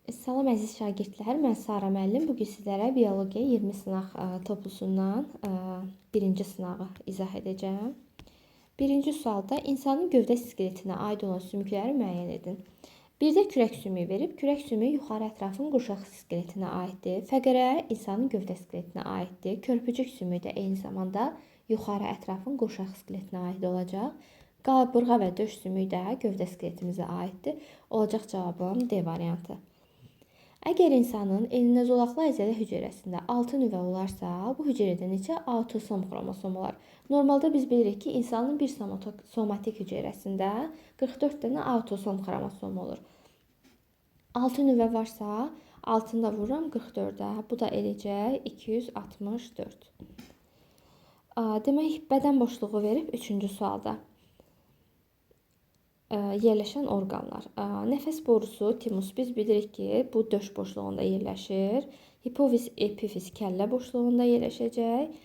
Salam əziz şagirdlər, mən Sara müəllim. Bu gün sizlərə biologiya 20 sınaq toplusundan birinci sınağı izah edəcəm. Birinci sualda insanın gövdə skeletinə aid olan sümükləri müəyyən edin. Bir də kürək sümüyü verib, kürək sümüyü yuxarı ətrafın qurşaq skeletinə aiddir. Fəqərə insanın gövdə skeletinə aiddir. Körpücük sümüyü də eyni zamanda yuxarı ətrafın qurşaq skeletinə aid olacaq. Qabırğa və döş sümüyü də gövdə skeletimizə aiddir. Olacaq cavabım D variantı. Əgər insanın enlozolaqlı əzələ hüceyrəsində 6 nüvə olarsa, bu hüceyrədə neçə autosom xromosom olar? Normalda biz bilirik ki, insanın bir somatik hüceyrəsində 44 dənə autosom xromosom olur. 6 nüvə varsa, altında vururam 44-ə. Bu da eləcək 264. Demək, bədən boşluğu verib 3-cü sualda. Yerləşən orqanlar. Nəfəs borusu, timus, biz bilirik ki, bu döş boşluğunda yerləşir. Hipofiz, epifiz kəllə boşluğunda yerləşəcək.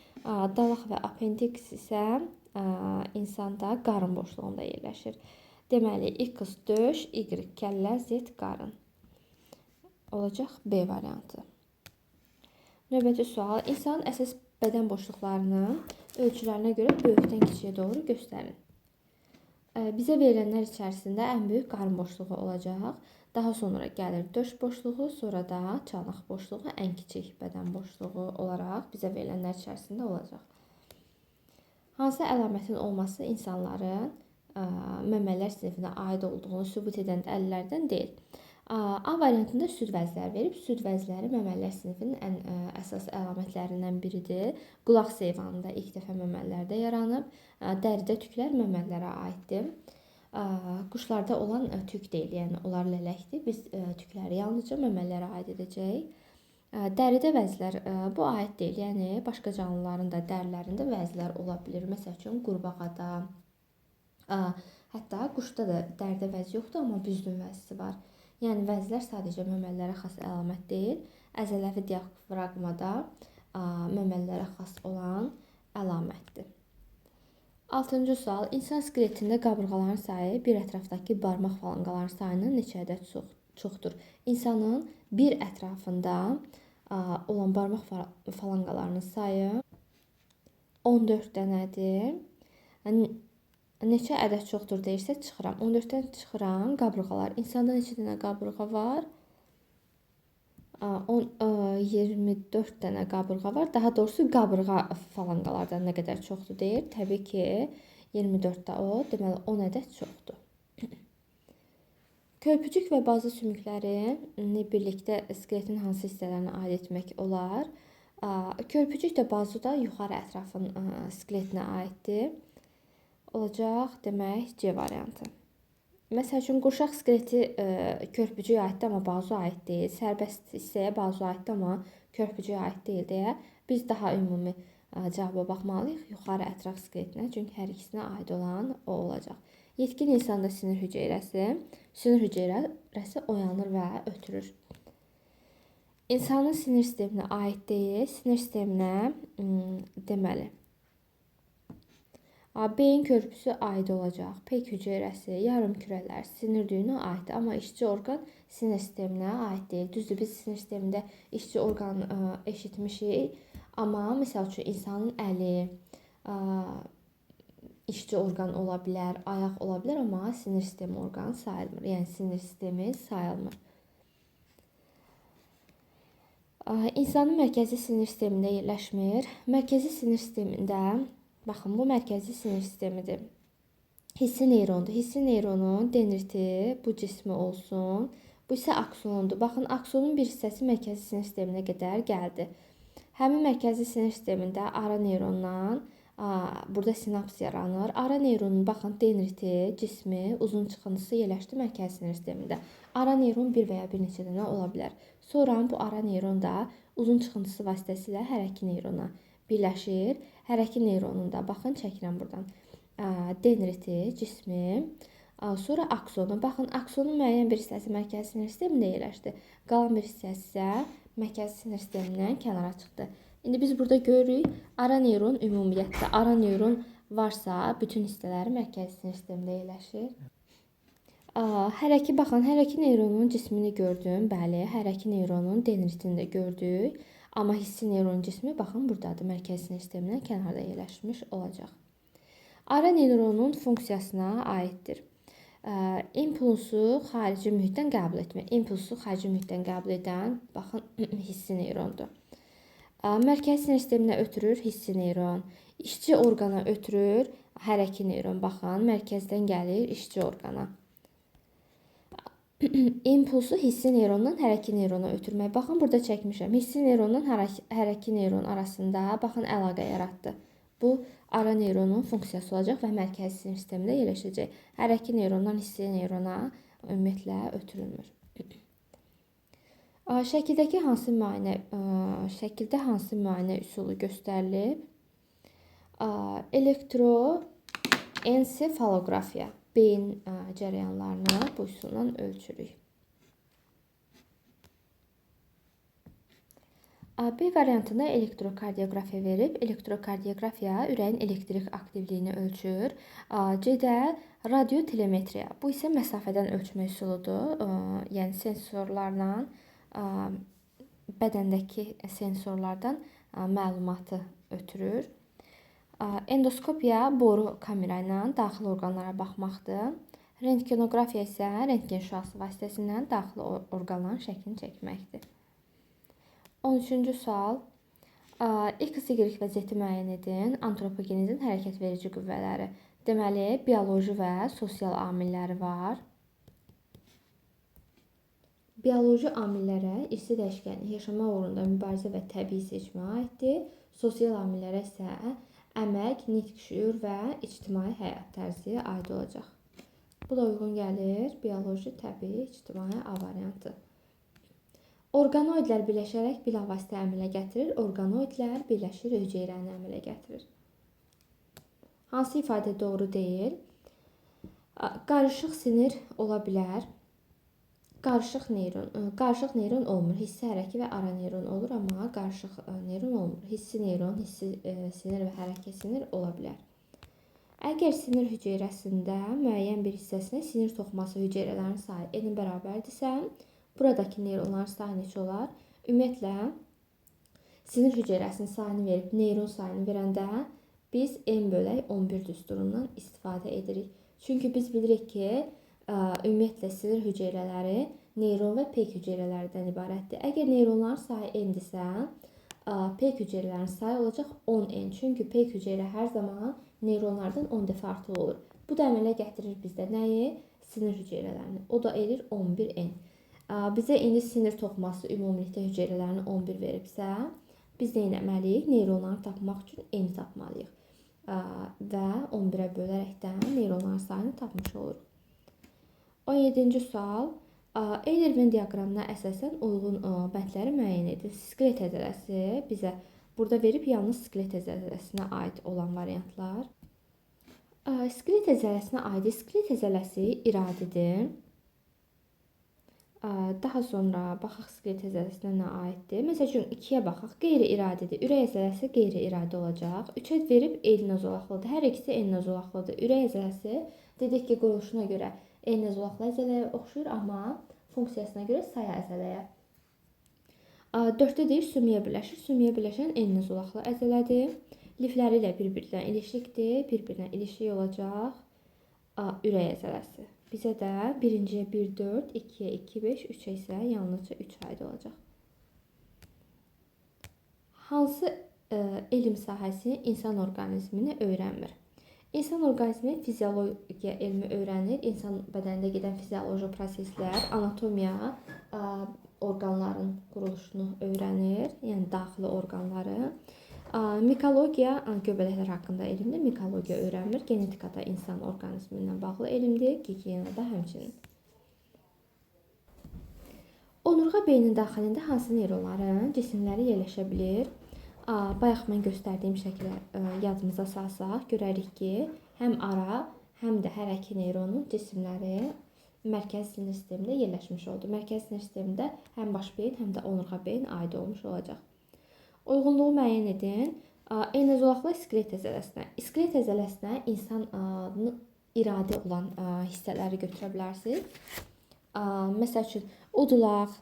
Dalaq və apendiks isə insanda qarın boşluğunda yerləşir. Deməli, X döş, Y kəllə, Z qarın. Olacaq B variantı. Növbəti sual. İnsanın əsas bədən boşluqlarının ölçülərinə görə böyükdən kiçiyə doğru göstərin. Bizə verilənlər içərisində ən böyük qarın boşluğu olacaq. Daha sonra gəlir döş boşluğu, sonra da çanaq boşluğu, ən kiçik bədən boşluğu olaraq bizə verilənlər içərisində olacaq. Hansı əlamətin olması insanların məmələr sinifinə aid olduğunu sübut edən dəlillərdən deyil. A variantında süd vəzləri verib, süd vəzləri məməlilər sinifinin ən əsas əlamətlərindən biridir. Qulaq seyvanında ilk dəfə məməllərdə yaranıb, dəridə tüklər məməllərə aiddir. Quşlarda olan tük deyil, yəni onlar lələkdir. Biz tükləri yalnızca məməllərə aid edəcəyik. Dəridə vəzlər bu aid deyil, yəni başqa canlıların da dərilərində vəzlər ola bilir. Məsəl üçün qurbağada, hətta quşda da dəridə vəz yoxdur, amma büzdün vəzisi var. Yəni vəzlər sadəcə məməllərə xas əlamət deyil, əzələvi diafraqmada məməllərə xas olan əlamətdir. 6-cı sual. İnsan skeletində qabırğaların sayı bir ətrafdakı barmaq falanqaların sayının neçə ədəd çoxdur? İnsanın bir ətrafında olan barmaq falanqalarının sayı 14 dənədir. Neçə ədəd çoxdur deyirsə çıxıram. 14-dən çıxıram qabırğalar. İnsanda neçə dənə qabırğa var? 24 dənə qabırğa var. Daha doğrusu qabırğa falanqalardan nə qədər çoxdur deyir. Təbii ki 24-də o, deməli 10 ədəd çoxdur. Körpücük və bazı sümükləri birlikdə skeletin hansı hissələrinə aid etmək olar? Körpücük də bazu da yuxarı ətrafın skeletinə aiddir. Olacaq demək C variantı. Məsəl üçün qurşaq skeleti körpücüyə aiddir, amma bazu aid deyil. Sərbəst hissəyə bazu aiddir, amma körpücüyə aid deyil deyə biz daha ümumi cavaba baxmalıyıq yuxarı ətraf skeletinə, çünki hər ikisinə aid olan o olacaq. Yetkin insanda sinir hüceyrəsi oyanır və ötürür. İnsanın sinir sisteminə aid deyil, sinir sisteminə deməli beyin körpüsü aid olacaq. Peyk hüceyrəsi, yarımkürələr sinir düyünə aiddir, amma işçi orqan sinir sisteminə aid deyil. Düzdür, biz sinir sistemində işçi orqan eşitmişik, amma məsəl üçün insanın əli işçi orqan ola bilər, ayaq ola bilər, amma sinir sistemi orqanı sayılmır. Yəni sinir sistemi sayılmır. İnsanın mərkəzi sinir sistemində yerləşmir. Mərkəzi sinir sistemində baxın, bu mərkəzi sinir sistemidir. Hissi neyrondur. Hissi neyronun dendriti bu cismi olsun. Bu isə aksondur. Baxın, aksonun bir hissəsi mərkəzi sinir sisteminə qədər gəldi. Həmin mərkəzi sinir sistemində ara neyrondan burada sinaps yaranır. Ara neyronun baxın dendriti, cismi, uzun çıxıntısı yerləşdi mərkəzi sinir sistemində. Ara neyron bir və ya bir neçə dənə ola bilər. Sonra bu ara neyron da uzun çıxıntısı vasitəsilə hərəki neyrona birləşir. Hərəki neyronunda, baxın, çəkirəm buradan. Dendriti, cismi, sonra aksonu. Baxın, aksonun müəyyən bir hissəsi mərkəzi sinir sistemində yerləşdi. Qalan bir hissəsi isə mərkəzi sinir sistemindən kənara çıxdı. İndi biz burada görürük, ara neyron ümumiyyətlə, ara neyron varsa, bütün hissələri mərkəzi sinir sistemində yerləşir. Hərəki baxın, hərəki neyronun cismini gördüm. Bəli, hərəki neyronun dendritini də gördük. Amma hissi neyronun cismi baxın burdadır. Mərkəzi sinir sistemindən kənarda yerləşmiş olacaq. Ara neyronun funksiyasına aiddir. İmpulsu xarici mühitdən qəbul etmə. İmpulsu xarici mühitdən qəbul edən, baxın, hissi neyrondur. Mərkəzi sinir sisteminə ötürür hissi neyron. İşçi orqana ötürür hərəki neyron. Baxın, mərkəzdən gəlir işçi orqana. İmpulsu hissi neyrondan hərəki neyrona ötürmək. Baxın, burada çəkmişəm. Hissi neyrondan hərəki neyron arasında baxın əlaqə yaratdı. Bu ara neyronun funksiyası olacaq və mərkəzi sinir sistemində yerləşəcək. Hərəki neyrondan hissi neyrona ümumiyyətlə ötürülmür. Şəkildə hansı müayinə üsulu göstərilib? Elektroensefalografiya. Beyin cərəyanlarını bu üsulla ölçürük. B variantında elektrokardioqrafiya verib. Elektrokardioqrafiya ürəyin elektrik aktivliyini ölçür. C-də radiotelemetriya. Bu isə məsafədən ölçmə üsuludur. Yəni sensorlarla bədəndəki sensorlardan məlumatı ötürür. Endoskopiya boru kamera ilə daxili orqanlara baxmaqdır. Rentgenoqrafiya isə rentgen şüası vasitəsilə daxili orqanların şəklini çəkməkdir. 13-cü sual. X, Y və Z-i müəyyən edin. Antropogenezin hərəkət verici qüvvələri. Deməli, bioloji və sosial amilləri var. Bioloji amillərə irsi dəyişkən, yaşama uğrunda mübarizə və təbii seçmə aiddir. Sosial amillərə isə əmək, nitq, şüur və ictimai həyat tərzi aid olacaq. Bu da uyğun gəlir. Bioloji, təbii, ictimai A variantı. Orqanoidlər birləşərək bilavasitə əmələ gətirir. Orqanoidlər birləşir hüceyrəni əmələ gətirir. Hansı ifadə doğru deyil? Qarışıq sinir ola bilər. Qarışıq neyron olmur. Hissi, hərəki və ara neyron olur, amma qarışıq neyron olmur. Hissi neyron, hissi sinir və hərəki sinir ola bilər. Əgər sinir hüceyrəsində müəyyən bir hissəsinə sinir toxuması hüceyrələrin sayı n bərabərdirsə, buradakı neyronların sayı neçə olar? Ümumiyyətlə, sinir hüceyrəsinin sayını verib, neyron sayını verəndə biz n bölək 11 düsturundan istifadə edirik. Çünki biz bilirik ki, ümumiyyətlə sinir hüceyrələri neyron və peyk hüceyrələrdən ibarətdir. Əgər neyronların sayı n-dirsə, peyk hüceyrələrin sayı olacaq 10n. Çünki peyk hüceyrə hər zaman neyronlardan 10 dəfə artıq olur. Bu da əmələ gətirir bizdə nəyi? Sinir hüceyrələrini. O da edir 11n. Bizə indi sinir toxuması ümumilikdə hüceyrələrini 11 veribsə, biz nə etməliyik? Neyronları tapmaq üçün n tapmalıyıq. Və 11-ə bölərəkdən neyronların sayını tapmış oluruq. 17-ci sual. Eyler-Venn diaqramına əsasən uyğun bəndləri müəyyən edin. Skelet əzələsi bizə burada verib yalnız skelet əzələsinə aid olan variantlar. Skelet əzələsinə aid skelet əzələsi iradidir. Daha sonra baxaq skelet əzələsinə nə aiddir. Məsəl üçün 2-yə baxaq, qeyri-iradidir. Ürək əzələsi qeyri-iradi olacaq. 3-ə verib n zolaqlıdır. Hər ikisi n zolaqlıdır. Ürək əzələsi dedik ki, quruluşuna görə n zolaqlı əzələyə oxşuyur, amma funksiyasına görə saya əzələyə. 4-də deyir sümüyə birləşir. Sümüyə birləşən n zolaqlı əzələdir. Lifləri ilə bir-birinə ilişikdir. Bir-birinə ilişik olacaq. Ürək əzələsi. Bizə də 1-ciyə 1, 4, 2-yə 2, 5, 3-ə isə yalnızca 3 aid olacaq. Hansı elm sahəsi insan orqanizmini öyrənmir? İnsan orqanizmi fiziologiya elmi öyrənir. İnsan bədənində gedən fizioloji proseslər, anatomiya, orqanların quruluşunu öyrənir, yəni daxili orqanları. Mikologiya göbələklər haqqında elmdir. Mikologiya öyrənmir. Genetika da insan orqanizmi ilə bağlı elmdir. Gigiyena da həmçinin. Onurğa beynin daxilində hansı neyronların cisimləri yerləşə bilir? Bayaq mən göstərdiyim şəklə yadımıza salsaq, görərik ki, həm ara, həm də hərəki neyronun cisimləri mərkəzi sinir sistemində yerləşmiş oldu. Mərkəzi sinir sistemində həm baş beyin, həm də onurğa beyin aid olmuş olacaq. Uyğunluğu müəyyən edin. Eyni zolaqlı skelet əzələsinə. Skelet əzələsinə insan iradi olan hissələri götürə bilərsiniz. Məsəl üçün, udulaq,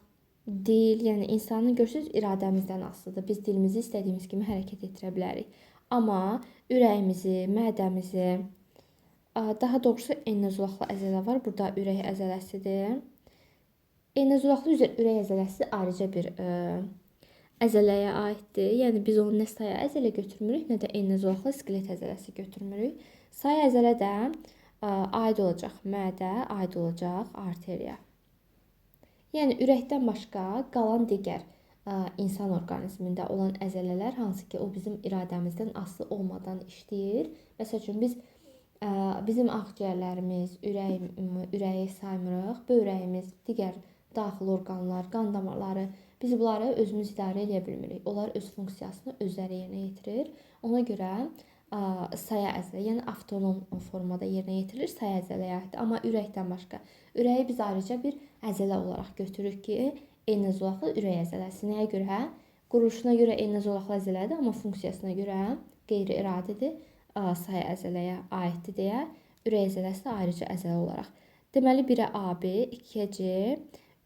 dil, yəni insanın görürsünüz iradəmizdən asılıdır. Biz dilimizi istədiyimiz kimi hərəkət etdirə bilərik. Amma ürəyimizi, mədəmizi, daha doğrusu enlozolaqlı əzələ var. Burada ürək əzələsidir. Enlozolaqlı ürək əzələsi ayrıca bir əzələyə aiddir. Yəni biz onu nə saya əzələ götürmürük, nə də enlozolaqlı skelet əzələsi götürmürük. Saya əzələ də aid olacaq mədə, aid olacaq arteriya. Yəni ürəkdən başqa qalan digər insan orqanizmində olan əzələlər, hansı ki o bizim iradəmizdən asılı olmadan işləyir. Məsəl üçün bizim ağciyərlərimiz, ürəyi saymırıq, böbrəyimiz, digər daxili orqanlar, qan damarları, biz bunları özümüz idarə edə bilmirik. Onlar öz funksiyasını özləri yerinə yetirir. Ona görə saya əzələ, yəni avtonom formada yerinə yetirilir, saya əzələyə aiddir. Amma ürəkdən başqa. Ürəyi biz ayrıca bir əzələ olaraq götürürük ki, enlozolaqlı ürək əzələsi. Nəyə görə? Quruluşuna görə enlozolaqlı əzələdir, amma funksiyasına görə qeyri-iradidir, saya əzələyə aiddir deyə ürək əzələsi ayrıca əzələ olaraq. Deməli, 1-ə AB, 2-yə C,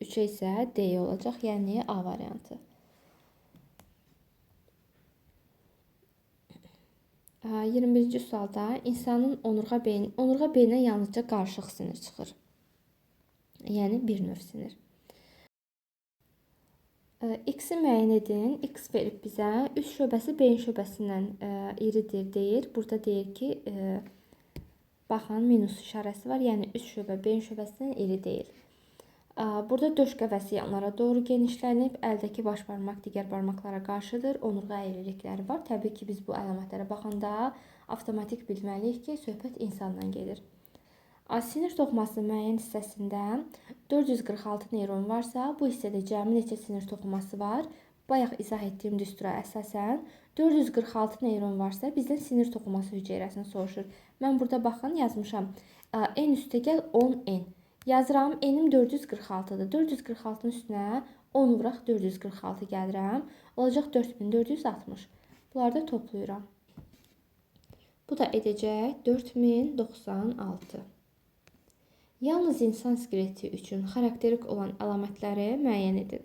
3-ə isə D olacaq, yəni A variantı. 21-ci sualda insanın onurğa beyninə yalnızca qarışıq sinir çıxır. Yəni bir növ sinir. X-i müəyyən edin. X verib bizə üst şöbəsi beyin şöbəsindən iridir deyir. Burada deyir ki, baxın minus işarəsi var. Yəni üst şöbə beyin şöbəsindən iri deyil. Burada döş qəfəsi yanlara doğru genişlənib, əldəki baş barmaq digər barmaqlara qarşıdır. Onurğa əyrilikləri var. Təbii ki, biz bu əlamətlərə baxanda avtomatik bilməliyik ki, söhbət insandan gedir. Sinir toxuması müəyyən hissəsində 446 neyron varsa, bu hissədə cəmi neçə sinir toxuması var? Bayaq izah etdiyim düstura əsasən 446 neyron varsa, bizdən sinir toxuması hüceyrəsini soruşur. Mən burada baxın yazmışam. N üstə gəl 10N. Yazıram, N'im 446-dır. 446-nın üstünə 10 vuraq 446 gəlirəm. Olacaq 4460. Bunları da toplayıram. Bu da edəcək 4096. Yalnız insan skeleti üçün xarakterik olan əlamətləri müəyyən edin.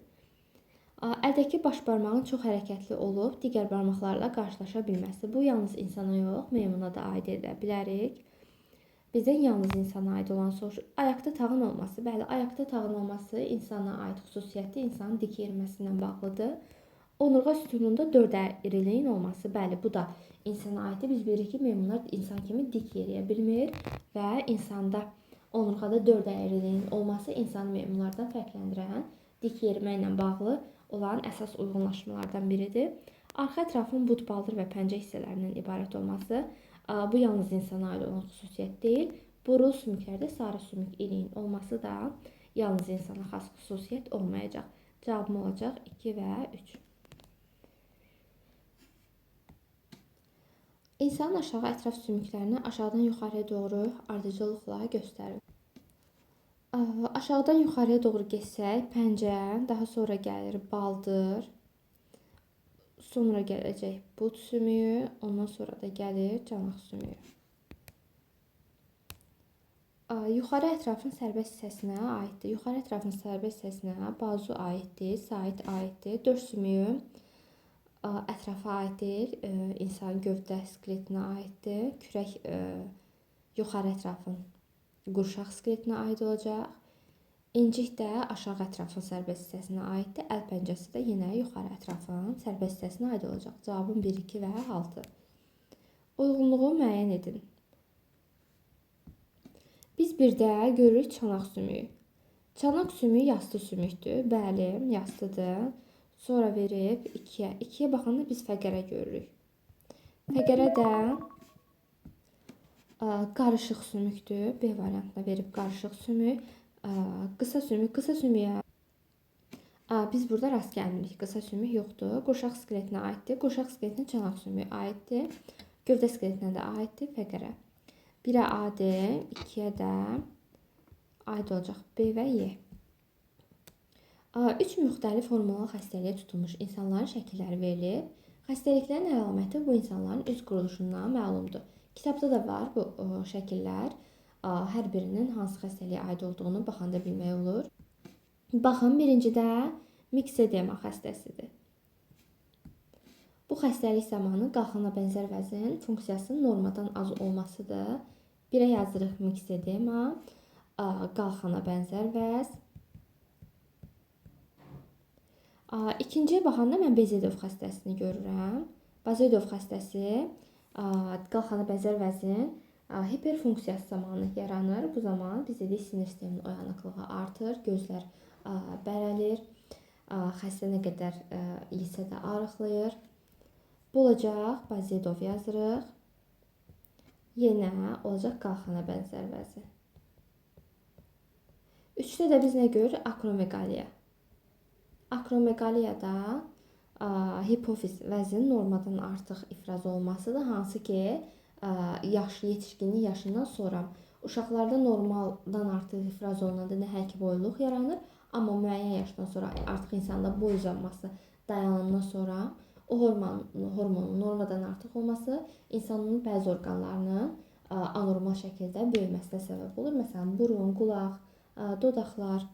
Əldəki baş barmağın çox hərəkətli olub, digər barmaqlarla qarşılaşa bilməsi. Bu, yalnız insana yox, meymuna da aid edə bilərik. Bizdən yalnız insana aid olan soruşur. Ayaqda tağın olması. Bəli, ayaqda tağın olması insana aid xüsusiyyəti insanın dik yeriməsindən bağlıdır. Onurğa sütununda 4 əyriliyin olması. Bəli, bu da insana aiddir. Biz bilirik ki, meymunlar insan kimi dik yeriyə bilmir və insanda onurğada 4 əyriliyin olması insanı meymunlardan fərqləndirən dik yerimə ilə bağlı olan əsas uyğunlaşmalardan biridir. Arxa ətrafın bud, baldır və pəncə hissələrindən ibarət olması. Bu yalnız insana aid olan xüsusiyyət deyil. Burun sümüklərdə sarı sümük iliyin olması da yalnız insana xas xüsusiyyət olmayacaq. Cavabım olacaq 2 və 3. İnsanın aşağı ətraf sümüklərini aşağıdan yuxarıya doğru ardıcıllıqla göstərin. Aşağıdan yuxarıya doğru geçsək, pəncə, daha sonra gəlir baldır, sonra gələcək bud sümüyü, ondan sonra da gəlir canaq sümüyü. Yuxarı ətrafın sərbəst hissəsinə aiddir. Yuxarı ətrafın sərbəst hissəsinə bazu aiddir, sait aiddir. Döş sümüyü ətrafa aiddir, insan gövdə skeletinə aiddir. Kürək yuxarı ətrafın qurşaq skeletinə aid olacaq. İncik də aşağı ətrafın sərbəst hissəsinə aiddir. Əl pəncəsi də yenə yuxarı ətrafın sərbəst hissəsinə aid olacaq. Cavabım 1, 2 və 6. Uyğunluğu müəyyən edin. Biz bir də görürük çanaq sümüyü. Çanaq sümüyü yastı sümükdür. Bəli, yastıdır. Sonra verib 2-yə. 2-yə baxanda biz fəqərə görürük. Fəqərə də qarışıq sümükdür. B variantına verib qarışıq sümük. Qısa sümüyə biz burada rast gəlmirik. Qısa sümük yoxdur. Qurşaq skeletinə aiddir. Qurşaq skeletinə çanaq sümüyü aiddir. Gövdə skeletinə də aiddir fəqərə. 1-ə A-dir, 2-yə də aid olacaq B və Y. 3 müxtəlif hormonal xəstəliyə tutulmuş insanların şəkilləri verilir. Xəstəliklərin əlaməti bu insanların üz quruluşundan məlumdur. Kitabda da var bu şəkillər. hər birinin hansı xəstəliyə aid olduğunu baxanda bilmək olur. Baxın, birincidə miksedema xəstəsidir. Bu xəstəlik zamanı qalxana bənzər vəzin funksiyasının normadan az olmasıdır. 1-ə yazırıq miksedema, qalxana bənzər vəz. İkinciyə baxanda mən Bezedov xəstəsini görürəm. Bezedov xəstəsi qalxana bənzər vəzin hiperfunksiyası zamanı yaranır. Bu zaman biz dedik sinir sisteminin oyanıqlığı artır, gözlər bərəlir, xəstə nə qədər yesə də arıqlayır. Bu olacaq, Bezedov yazırıq. Yenə olacaq qalxana bənzər vəzi. 3-də də biz nə görürük? Akromeqaliya. Akromeqaliyada hipofiz vəzin normadan artıq ifraz olmasıdır. Hansı ki, yetişkinlik yaşından sonra uşaqlarda normaldan artıq ifraz olunanda nəhəng boyluq yaranır. Amma müəyyən yaşdan sonra artıq insanda boy uzanması dayanandan sonra o hormonun normadan artıq olması insanın bəzi orqanlarının anormal şəkildə böyüməsinə səbəb olur. Məsələn, burun, qulaq, dodaqlar.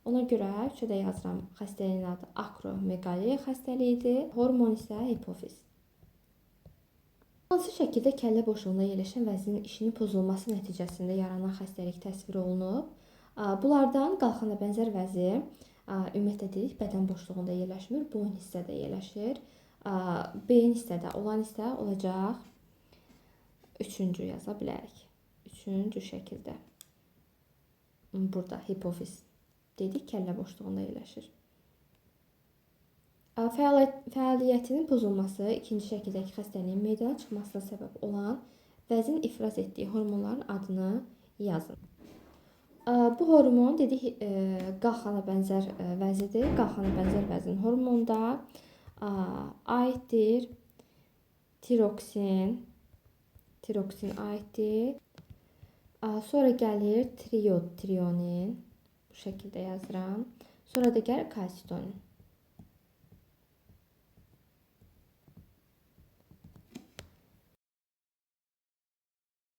Ona görə 3-də yazıram, xəstəliyin adı akromeqaliya xəstəliyidir. Hormon isə hipofiz. Hansı şəkildə kəllə boşluğunda yerləşən vəzinin işinin pozulması nəticəsində yaranan xəstəlik təsvir olunub? Bunlardan qalxana bənzər vəzi ümumiyyətlə dedik, bədən boşluğunda yerləşmir, boyun hissədə yerləşir. Beyin hissədə olan isə olacaq 3-cü yaza bilərik. 3-cü şəkildə. Burada hipofiz dedik, kəllə boşluğunda yerləşir. Fəaliyyətinin pozulması ikinci şəkildəki xəstəliyin meydana çıxmasına səbəb olan vəzin ifraz etdiyi hormonların adını yazın. Bu hormon dedik, qalxana bənzər vəzidir. Qalxana bənzər vəzin hormonda aiddir. Tiroksin aiddir. Sonra gəlir trionin. Bu şəkildə yazıram. Sonra da gəlir kalsitonin.